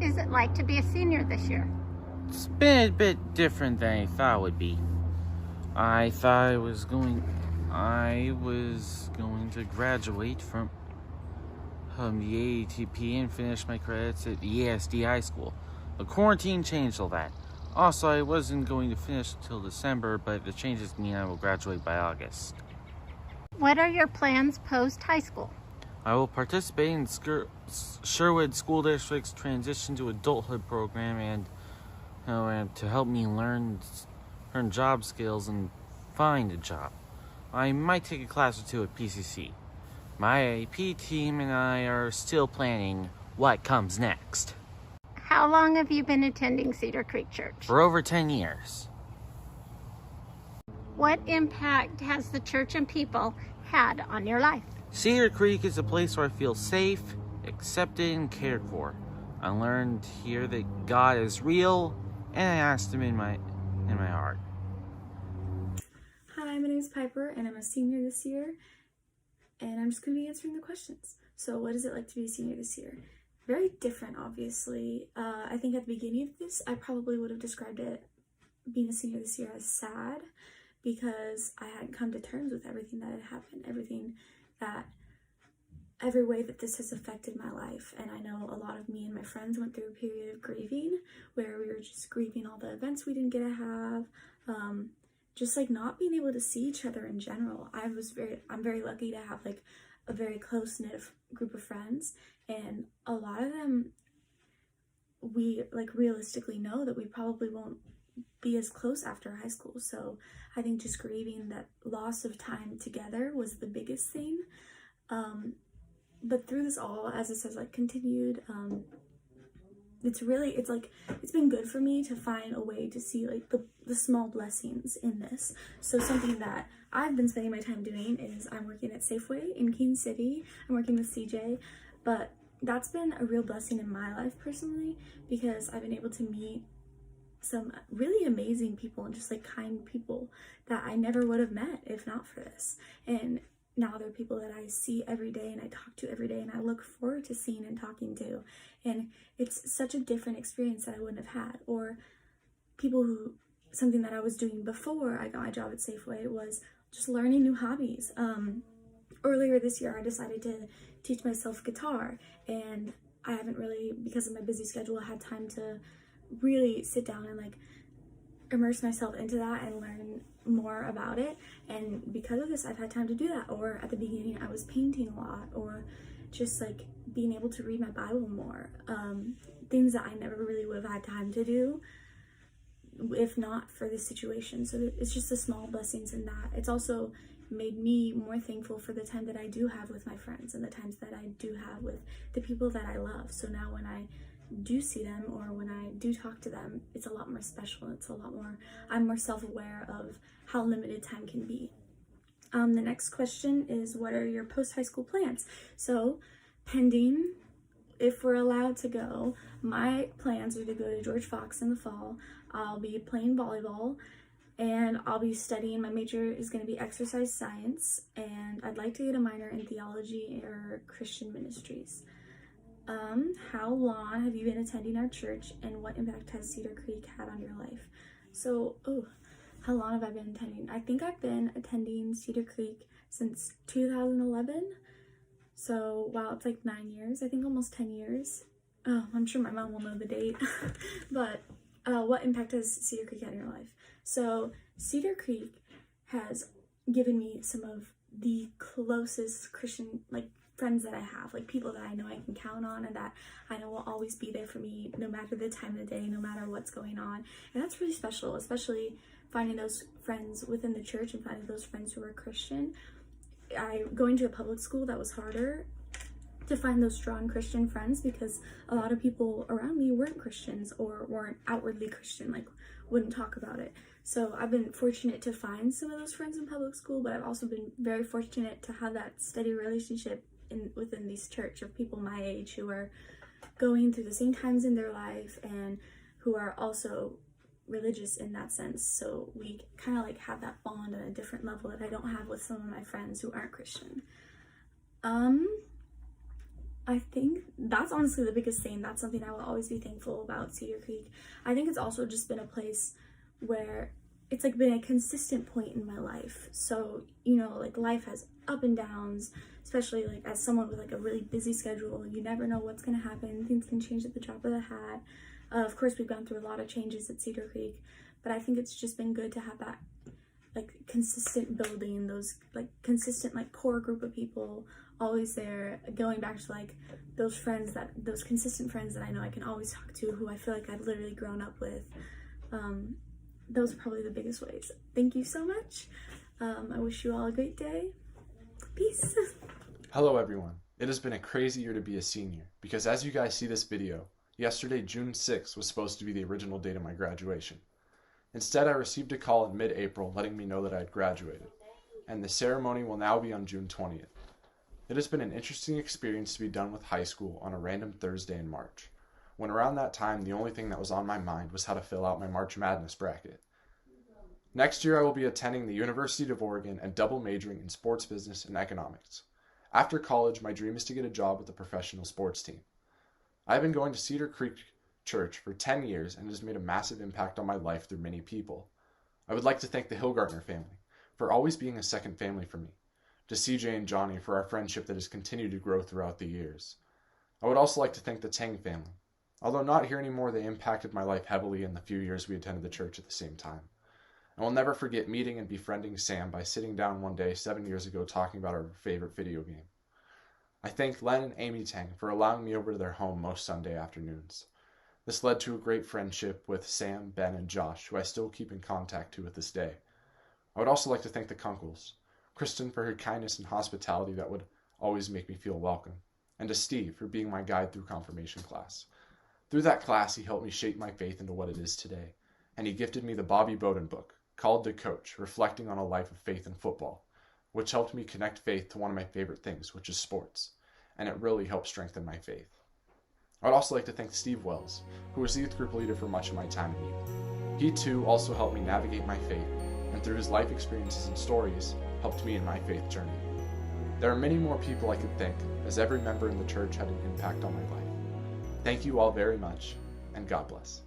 is it like to be a senior this year? It's been a bit different than I thought it would be. I thought I was going to graduate from the AATP and finish my credits at the ASD High School. The quarantine changed all that. Also, I wasn't going to finish until December, but the changes mean I will graduate by August. What are your plans post-high school? I will participate in Sherwood School District's transition to adulthood program and to help me learn job skills and find a job. I might take a class or two at PCC. My AP team and I are still planning what comes next. How long have you been attending Cedar Creek Church? For over 10 years. What impact has the church and people had on your life? Cedar Creek is a place where I feel safe, accepted, and cared for. I learned here that God is real, and I asked Him in my heart. Hi, my name is Piper, and I'm a senior this year, and I'm just going to be answering the questions. So what is it like to be a senior this year? Very different, obviously. I think at the beginning of this, I probably would have described it, being a senior this year, as sad, because I hadn't come to terms with everything that had happened, every way that this has affected my life. And I know a lot of me and my friends went through a period of grieving where we were just grieving all the events we didn't get to have, just like not being able to see each other in general. I'm very lucky to have like a very close-knit group of friends, and a lot of them we like realistically know that we probably won't be as close after high school. So I think just grieving that loss of time together was the biggest thing. But through this all, as this has like continued, it's been good for me to find a way to see like the small blessings in this. So something that I've been spending my time doing is I'm working at Safeway in King City. I'm working with CJ, but that's been a real blessing in my life personally, because I've been able to meet some really amazing people and just like kind people that I never would have met if not for this. And now they're people that I see every day and I talk to every day and I look forward to seeing and talking to. And it's such a different experience that I wouldn't have had. Or something that I was doing before I got my job at Safeway was just learning new hobbies. Earlier this year, I decided to teach myself guitar, and I haven't really, because of my busy schedule, had time to really sit down and like immerse myself into that and learn more about it. And because of this, I've had time to do that. Or at the beginning, I was painting a lot, or just like being able to read my Bible more, things that I never really would have had time to do if not for this situation. So it's just the small blessings in that. It's also made me more thankful for the time that I do have with my friends and the times that I do have with the people that I love. So now when I do see them or when I do talk to them, it's a lot more special. I'm more self-aware of how limited time can be. The next question is, what are your post-high school plans? So pending, if we're allowed to go, my plans are to go to George Fox in the fall. I'll be playing volleyball, and I'll be studying. My major is going to be exercise science, and I'd like to get a minor in theology or Christian ministries. How long have you been attending our church, and what impact has Cedar Creek had on your life? So, how long have I been attending? I think I've been attending Cedar Creek since 2011. So, wow, it's like 9 years. I think almost 10 years. Oh, I'm sure my mom will know the date. But what impact has Cedar Creek had in your life? So, Cedar Creek has given me some of the closest Christian, friends that I have, people that I know I can count on and that I know will always be there for me no matter the time of the day, no matter what's going on. And that's really special, especially finding those friends within the church and finding those friends who are Christian. Going to a public school, that was harder to find those strong Christian friends because a lot of people around me weren't Christians or weren't outwardly Christian, wouldn't talk about it. So I've been fortunate to find some of those friends in public school, but I've also been very fortunate to have that steady relationship within this church of people my age who are going through the same times in their life and who are also religious in that sense. So we kind of have that bond on a different level that I don't have with some of my friends who aren't Christian. I think that's honestly the biggest thing. That's something I will always be thankful about Cedar Creek. I think it's also just been a place where it's like been a consistent point in my life. So, you know, like life has up and downs, especially like as someone with like a really busy schedule. You never know what's going to happen. Things can change at the drop of the hat. Of course, we've gone through a lot of changes at Cedar Creek, but I think it's just been good to have that like consistent building, those like consistent like core group of people always there, going back to like those consistent friends that I know I can always talk to, who I feel like I've literally grown up with. Those are probably the biggest ways. Thank you so much. I wish you all a great day. Peace. Hello everyone. It has been a crazy year to be a senior, because as you guys see this video, yesterday June 6th was supposed to be the original date of my graduation. Instead, I received a call in mid-April letting me know that I had graduated, and the ceremony will now be on June 20th. It has been an interesting experience to be done with high school on a random Thursday in March, when around that time the only thing that was on my mind was how to fill out my March Madness bracket. Next year I will be attending the University of Oregon and double majoring in sports business and economics. After college, my dream is to get a job with a professional sports team. I have been going to Cedar Creek Church for 10 years and it has made a massive impact on my life through many people. I would like to thank the Hillgartner family for always being a second family for me, to CJ and Johnny for our friendship that has continued to grow throughout the years. I would also like to thank the Tang family. Although not here anymore, they impacted my life heavily in the few years we attended the church at the same time. I will never forget meeting and befriending Sam by sitting down one day 7 years ago talking about our favorite video game. I thank Len and Amy Tang for allowing me over to their home most Sunday afternoons. This led to a great friendship with Sam, Ben, and Josh, who I still keep in contact to this day. I would also like to thank the Kunkles, Kristen for her kindness and hospitality that would always make me feel welcome, and to Steve for being my guide through confirmation class. Through that class, he helped me shape my faith into what it is today, and he gifted me the Bobby Bowden book, called To Coach, reflecting on a life of faith in football, which helped me connect faith to one of my favorite things, which is sports, and it really helped strengthen my faith. I would also like to thank Steve Wells, who was the youth group leader for much of my time in youth. He too also helped me navigate my faith, and through his life experiences and stories, helped me in my faith journey. There are many more people I could thank, as every member in the church had an impact on my life. Thank you all very much, and God bless.